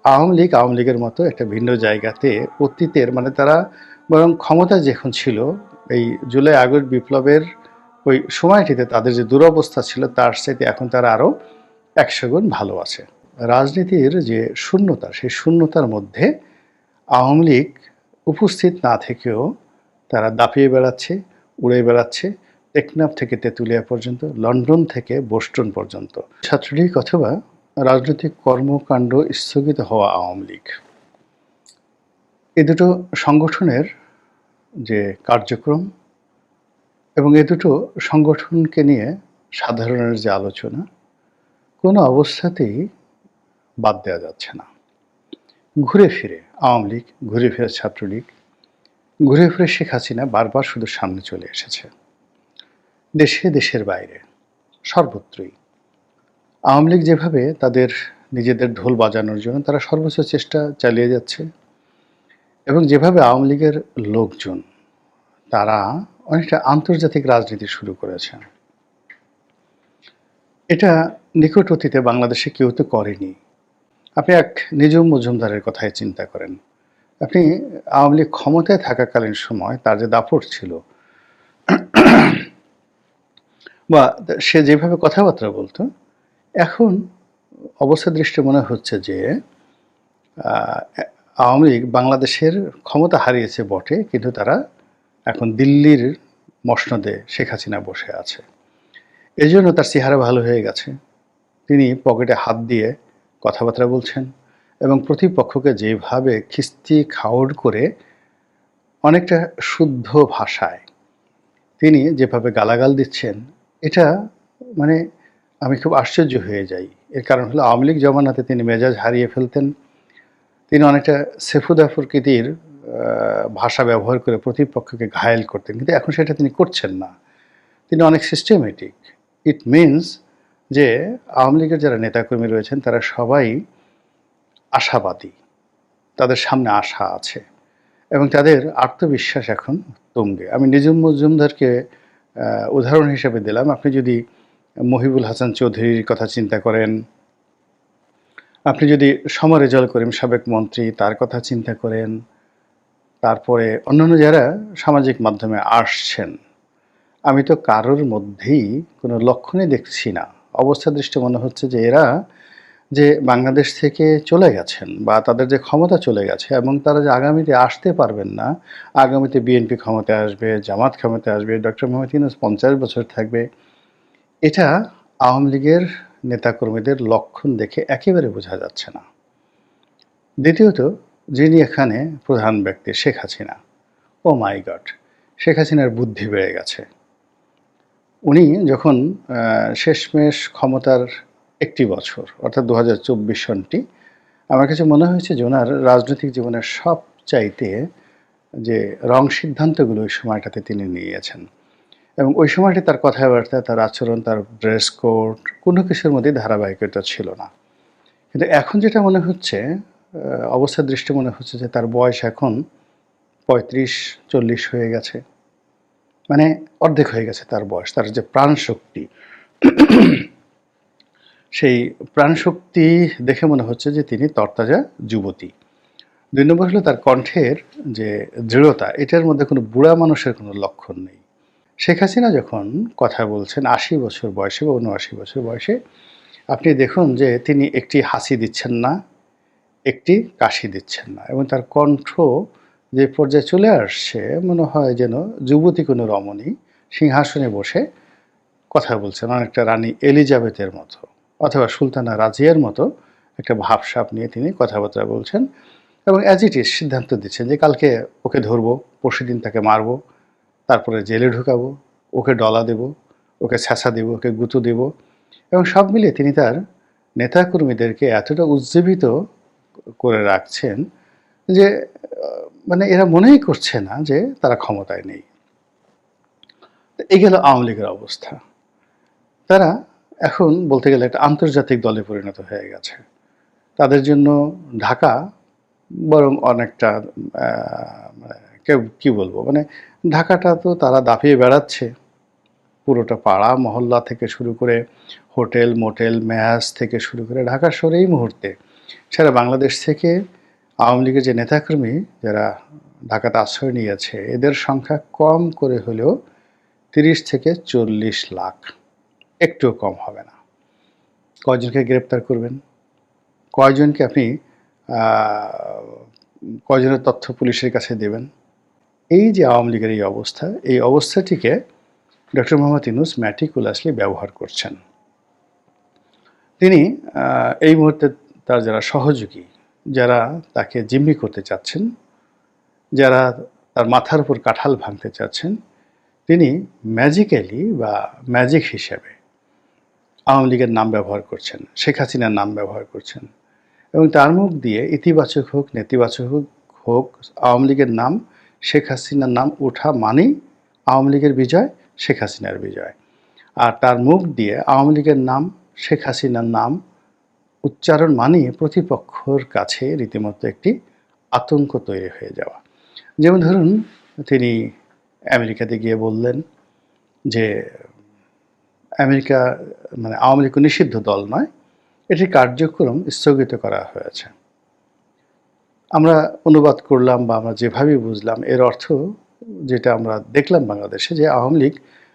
আওয়ামী লীগের মতো একটা ভিন্ন জায়গাতে অতীতের মানে তারা বরং ক্ষমতা যখন ছিল এই জুলাই আগস্ট বিপ্লবের ওই সময়টিতে তাদের যে দুরবস্থা ছিল তার চাইতে এখন তারা আরও ১০০ গুণ ভালো আছে। রাজনীতির যে শূন্যতা সেই শূন্যতার মধ্যে আওয়ামী লীগ উপস্থিত না থেকেও তারা দাপিয়ে বেড়াচ্ছে, উড়ে বেড়াচ্ছে টেকনাফ থেকে তেঁতুলিয়া পর্যন্ত, লন্ডন থেকে বোস্টন পর্যন্ত। ছাত্রলীগ অথবা রাজনৈতিক কর্মকাণ্ড স্থগিত হওয়া আওয়ামী লীগ, এ দুটো সংগঠনের যে কার্যক্রম এবং এ দুটো সংগঠনকে নিয়ে সাধারণের যে আলোচনা কোনো অবস্থাতেই বাদ দেওয়া যাচ্ছে না। ঘুরে ফিরে আওয়ামী লীগ, ঘুরে ফিরে ছাত্রলীগ, ঘুরে ফিরে শেখ হাসিনা বারবার শুধু সামনে চলে এসেছে। দেশে, দেশের বাইরে, সর্বত্রই আওয়ামী লীগ যেভাবে তাদের নিজেদের ঢোল বাজানোর জন্য তারা সর্বোচ্চ চেষ্টা চালিয়ে যাচ্ছে এবং যেভাবে আওয়ামী লীগের লোকজন তারা অনেকটা আন্তর্জাতিক রাজনীতি শুরু করেছে, এটা নিকট অতীতে বাংলাদেশে কেউ তো করেনি। আপনি এক নিজুম মজুমদারের কথাই চিন্তা করেন। আপনি আওয়ামী লীগ ক্ষমতায় থাকাকালীন সময় তার যে দাপট ছিল বা সে যেভাবে কথাবার্তা বলতো, এখন অবস্থা দৃষ্টি মনে হচ্ছে যে আওয়ামী লীগ বাংলাদেশের ক্ষমতা হারিয়েছে বটে, কিন্তু তারা এখন দিল্লির মসনদে শেখ হাসিনা বসে আছে। এই জন্য তার চেহারা ভালো হয়ে গেছে। তিনি পকেটে হাত দিয়ে কথাবার্তা বলছেন এবং প্রতিপক্ষকে যেভাবে খিস্তি খাওড় করে অনেকটা শুদ্ধ ভাষায় তিনি যেভাবে গালাগাল দিচ্ছেন, এটা মানে আমি খুব আশ্চর্য হয়ে যাই। এর কারণ হলো আওয়ামী লীগ জমানাতে তিনি মেজাজ হারিয়ে ফেলতেন। তিনি অনেকটা সেফুদা প্রকৃতির ভাষা ব্যবহার করে প্রতিপক্ষকে ঘায়েল করতেন, কিন্তু এখন সেটা তিনি করছেন না। তিনি অনেক সিস্টেমেটিক। ইট মিনস যে আওয়ামী লীগের যারা নেতাকর্মী রয়েছেন তারা সবাই আশাবাদী, তাদের সামনে আশা আছে এবং তাদের আত্মবিশ্বাস এখন তুঙ্গে। আমি নিজুম মজুমদারকে উদাহরণ হিসেবে দিলাম। আপনি যদি মহিবুল হাসান চৌধুরীর কথা চিন্তা করেন, আপনি যদি সমর রেজাউল করিম সাবেক মন্ত্রী তার কথা চিন্তা করেন, তারপরে অন্যান্য যারা সামাজিক মাধ্যমে আসছেন, আমি তো কারোর মধ্যেই কোনো লক্ষণই দেখছি না। অবস্থা দৃষ্টি মনে হচ্ছে যে এরা যে বাংলাদেশ থেকে চলে গেছেন বা তাদের যে ক্ষমতা চলে গেছে এবং তারা যে আগামীতে আসতে পারবেন না, আগামীতে বিএনপি ক্ষমতায় আসবে, জামাত ক্ষমতায় আসবে, ডক্টর মোহাম্মদ ইউনূস ৫০ বছর থাকবে, এটা আওয়ামী লীগের নেতাকর্মীদের লক্ষণ দেখে একেবারে বোঝা যাচ্ছে না। দ্বিতীয়ত, যিনি এখানে প্রধান ব্যক্তি শেখ হাসিনা, ও মাই গড, শেখ হাসিনার বুদ্ধি বেড়ে গেছে। উনি যখন শেষমেশ ক্ষমতার একটি বছর অর্থাৎ ২০২৪ সনটি, আমার কাছে মনে হয়েছে যে ওনার রাজনৈতিক জীবনের সবচাইতে যে রং সিদ্ধান্তগুলো ওই সময়টাতে তিনি নিয়েছেন এবং ওই সময়টি তার কথাবার্তা, তার আচরণ, তার ড্রেস কোড কোনো কিছুর মধ্যে ধারাবাহিকতা ছিল না। কিন্তু এখন যেটা মনে হচ্ছে, অবস্থার দৃষ্টি মনে হচ্ছে যে তার বয়স এখন ৩৫-৪০ হয়ে গেছে, মানে অর্ধেক হয়ে গেছে তার বয়স। তার যে প্রাণশক্তি, সেই প্রাণশক্তি দেখে মনে হচ্ছে যে তিনি তরতাজা যুবতী। ২ নম্বর হলো তার কণ্ঠের যে দৃঢ়তা, এটার মধ্যে কোনো বুড়া মানুষের কোনো লক্ষণ নেই। শেখ হাসিনা যখন কথা বলছেন ৮০ বছর বয়সে বা ৭৯ বছর বয়সে, আপনি দেখুন যে তিনি একটি হাসি দিচ্ছেন না, একটি কাশি দিচ্ছেন না এবং তার কণ্ঠ যে পর্যায়ে চলে আসছে, মনে হয় যেন যুবতী কোনো রমণী সিংহাসনে বসে কথা বলছেন, অনেকটা রানী এলিজাবেথের মতো অথবা সুলতানা রাজিয়ার মতো একটা ভাবসাব নিয়ে তিনি কথাবার্তা বলছেন এবং অ্যাজ ইট ইজ সিদ্ধান্ত দিচ্ছেন যে কালকে ওকে ধরবো, পরশুদিন তাকে মারবো, তারপরে জেলে ঢুকাবো, ওকে ডলা দেব, ওকে ছ্যাঁচা দেব, ওকে গুঁতো দেব এবং সব মিলিয়ে তিনি তার নেতাকর্মীদেরকে এতটা উজ্জীবিত করে রাখছেন যে মানে এরা মনেই করছে না যে তারা ক্ষমতায় নেই। এই গেল আওয়ামী লীগের অবস্থা। তারা এখন বলতে গেলে একটা আন্তর্জাতিক দলে পরিণত হয়ে গেছে। তাদের জন্য ঢাকা বরং অনেকটা কি বলবো, মানে ঢাকাটা তো তারা দাপিয়ে বেড়াচ্ছে। পুরোটা পাড়া মহল্লা থেকে শুরু করে হোটেল মোটেল ম্যাচ থেকে শুরু করে ঢাকা শহরে এই মুহূর্তে সারা বাংলাদেশ থেকে আওয়ামী লীগের যে নেতাকর্মী যারা ঢাকাতে আশ্রয় নিয়েছে এদের সংখ্যা কম করে হলেও 30 থেকে 40 লাখ, একটুও কম হবে না। কয়জনকে গ্রেপ্তার করবেন, কয়জনকে আপনি কয়জনের তথ্য পুলিশের কাছে দেবেন? এই যে আওয়ামী লীগের এই অবস্থাটিকে ডক্টর মোহাম্মদ ইউনূস ম্যাটিকুলাসলি ব্যবহার করছেন। তিনি এই মুহূর্তে তার যারা সহযোগী, যারা তাকে জিম্মি করতে চাচ্ছেন, যারা তার মাথার উপর কাঁঠাল ভাঙতে চাচ্ছেন, তিনি ম্যাজিক্যালি বা ম্যাজিক হিসেবে আওয়ামী লীগের নাম ব্যবহার করছেন, শেখ হাসিনার নাম ব্যবহার করছেন এবং তার মুখ দিয়ে ইতিবাচক হোক নেতিবাচক হোক আওয়ামী লীগের নাম, শেখ হাসিনার নাম ওঠা মানেই আওয়ামী লীগের বিজয়, শেখ হাসিনার বিজয়। আর তার মুখ দিয়ে আওয়ামী লীগের নাম, শেখ হাসিনার নাম উচ্চারণ মানেই প্রতিপক্ষর কাছে রীতিমতো একটি আতঙ্ক তৈরি হয়ে যাওয়া। যেমন ধরুন, তিনি আমেরিকাতে গিয়ে বললেন যে আমেরিকা মানে আওয়ামী লীগ নিষিদ্ধ দল নয়, এটির কার্যক্রম স্থগিত করা হয়েছে। আমরা অনুবাদ করলাম বা আমরা যেভাবেই বুঝলাম, এর অর্থ যেটা আমরা দেখলাম বাংলাদেশে, যে আওয়ামী লীগ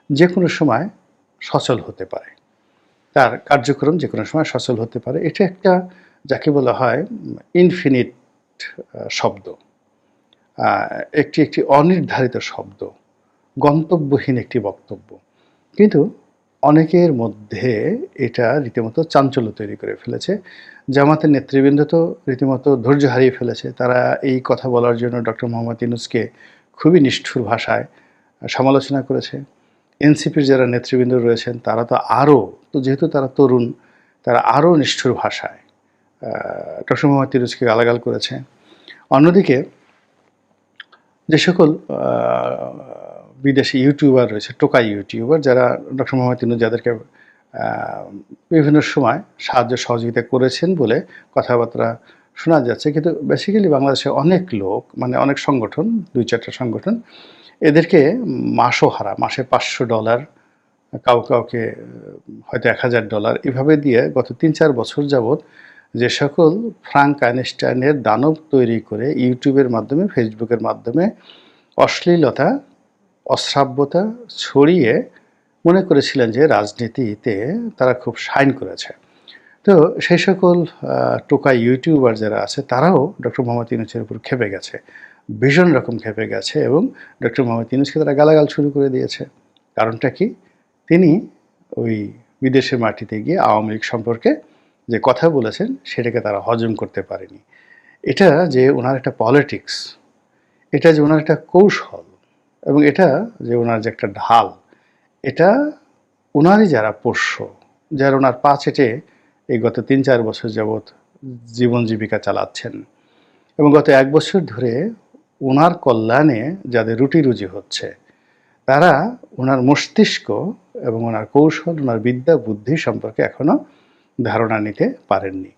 যে কোনো সময় সচল হতে পারে, তার কার্যক্রম যে কোনো সময় সচল হতে পারে। এটা একটা যাকে বলা হয় ইনফিনিট শব্দ, একটি অনির্ধারিত শব্দ, গন্তব্যহীন একটি বক্তব্য। কিন্তু অনেকের মধ্যে এটা রীতিমতো চাঞ্চল্য তৈরি করে ফেলেছে। জামাতের নেতৃবৃন্দ তো রীতিমতো ধৈর্য হারিয়ে ফেলেছে। তারা এই কথা বলার জন্য ডক্টর মোহাম্মদ ইউনূসকে খুবই নিষ্ঠুর ভাষায় সমালোচনা করেছে। এনসিপির যারা নেতৃবৃন্দ রয়েছেন তারা তো যেহেতু তারা তরুণ, তারা আরও নিষ্ঠুর ভাষায় ডক্টর মোহাম্মদ ইউনূসকে গালাগাল করেছে। অন্যদিকে যে সকল বিদেশি ইউটিউবার রয়েছে, টোকাই ইউটিউবার, যারা ডক্টর মোহাম্মদ ইউনূস যাদেরকে বিভিন্ন সময় সাহায্য সহযোগিতা করেছেন বলে কথাবার্তা শোনা যাচ্ছে, কিন্তু বেসিক্যালি বাংলাদেশে অনেক লোক, মানে অনেক সংগঠন, 2-4টা সংগঠন এদেরকে মাসে $500, কাউকে হয়তো $1000 এভাবে দিয়ে গত 3-4 বছর যাবৎ যে সকল ফ্রাঙ্ক আইনস্টাইনের দানব তৈরি করে ইউটিউবের মাধ্যমে, ফেসবুকের মাধ্যমে অশ্লীলতা, অশ্রাব্যতা ছড়িয়ে মনে করেছিলেন যে রাজনীতিতে তারা খুব শাইন করেছে। তো সেই সকল টোকাই ইউটিউবার যারা আছে তারাও ডক্টর মোহাম্মদ ইউনূসের উপর ক্ষেপে গেছে, ভীষণ রকম ক্ষেপে গেছে এবং ডক্টর মোহাম্মদ ইউনূসকে তারা গালাগাল শুরু করে দিয়েছে। কারণটা কি? তিনি ওই বিদেশের মাটিতে গিয়ে আওয়ামী লীগ সম্পর্কে যে কথা বলেছেন সেটাকে তারা হজম করতে পারেনি। এটা যে ওনার একটা পলিটিক্স, এটা যে ওনার একটা কৌশল এবং এটা যে ওনার যে একটা ঢাল, এটা ওনারই যারা পোষ্য, যারা ওনার পা চেটে এই গত 3-4 বছর যাবৎ জীবন জীবিকা চালাচ্ছেন এবং গত 1 বছর ধরে ওনার কল্যাণে যাদের রুটি রুজি হচ্ছে, তারা ওনার মস্তিষ্ক এবং ওনার কৌশল, ওনার বিদ্যা বুদ্ধি সম্পর্কে এখনো ধারণা নিতে পারেননি।